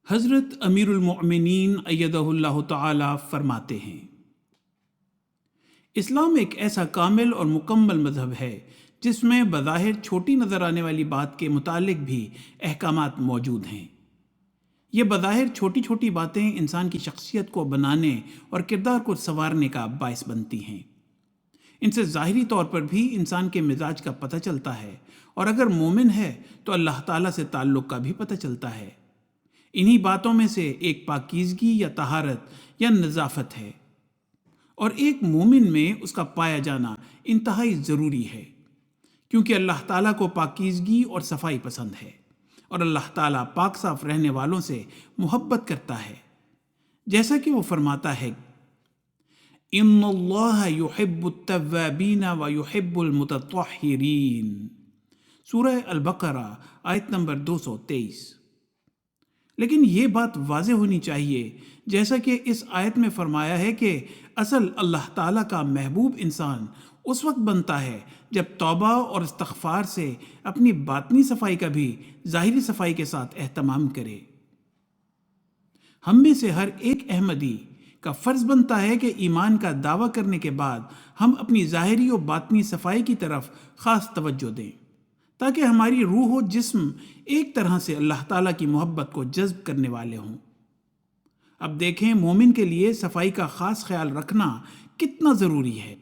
حضرت امیر المؤمنین ایدہ اللہ تعالی فرماتے ہیں، اسلام ایک ایسا کامل اور مکمل مذہب ہے جس میں بظاہر چھوٹی نظر آنے والی بات کے متعلق بھی احکامات موجود ہیں۔ یہ بظاہر چھوٹی چھوٹی باتیں انسان کی شخصیت کو بنانے اور کردار کو سنوارنے کا باعث بنتی ہیں۔ ان سے ظاہری طور پر بھی انسان کے مزاج کا پتہ چلتا ہے، اور اگر مومن ہے تو اللہ تعالیٰ سے تعلق کا بھی پتہ چلتا ہے۔ انہی باتوں میں سے ایک پاکیزگی یا طہارت یا نظافت ہے، اور ایک مومن میں اس کا پایا جانا انتہائی ضروری ہے، کیونکہ اللہ تعالیٰ کو پاکیزگی اور صفائی پسند ہے، اور اللہ تعالیٰ پاک صاف رہنے والوں سے محبت کرتا ہے، جیسا کہ وہ فرماتا ہے، ان اللہ یحب التوابین و یحب المتطہرین، سورہ البقرہ آیت نمبر 223۔ لیکن یہ بات واضح ہونی چاہیے، جیسا کہ اس آیت میں فرمایا ہے، کہ اصل اللہ تعالیٰ کا محبوب انسان اس وقت بنتا ہے جب توبہ اور استغفار سے اپنی باطنی صفائی کا بھی ظاہری صفائی کے ساتھ اہتمام کرے۔ ہم میں سے ہر ایک احمدی کا فرض بنتا ہے کہ ایمان کا دعویٰ کرنے کے بعد ہم اپنی ظاہری و باطنی صفائی کی طرف خاص توجہ دیں، تاکہ ہماری روح و جسم ایک طرح سے اللہ تعالیٰ کی محبت کو جذب کرنے والے ہوں۔ اب دیکھیں مومن کے لیے صفائی کا خاص خیال رکھنا کتنا ضروری ہے،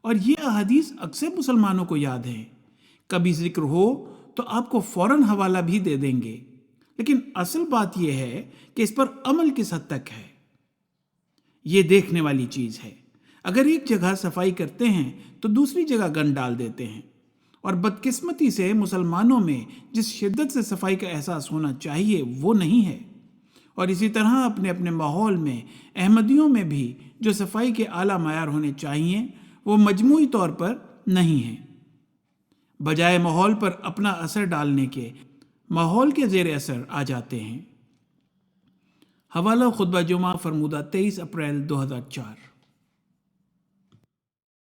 اور یہ احادیث اکثر مسلمانوں کو یاد ہیں۔ کبھی ذکر ہو تو آپ کو فوراً حوالہ بھی دے دیں گے، لیکن اصل بات یہ ہے کہ اس پر عمل کس حد تک ہے، یہ دیکھنے والی چیز ہے۔ اگر ایک جگہ صفائی کرتے ہیں تو دوسری جگہ گند ڈال دیتے ہیں، اور بدقسمتی سے مسلمانوں میں جس شدت سے صفائی کا احساس ہونا چاہیے وہ نہیں ہے، اور اسی طرح اپنے اپنے ماحول میں احمدیوں میں بھی جو صفائی کے اعلیٰ معیار ہونے چاہیے وہ مجموعی طور پر نہیں ہیں۔ بجائے ماحول پر اپنا اثر ڈالنے کے، ماحول کے زیر اثر آ جاتے ہیں۔ حوالہ خطبہ جمعہ فرمودہ 23 اپریل 2004۔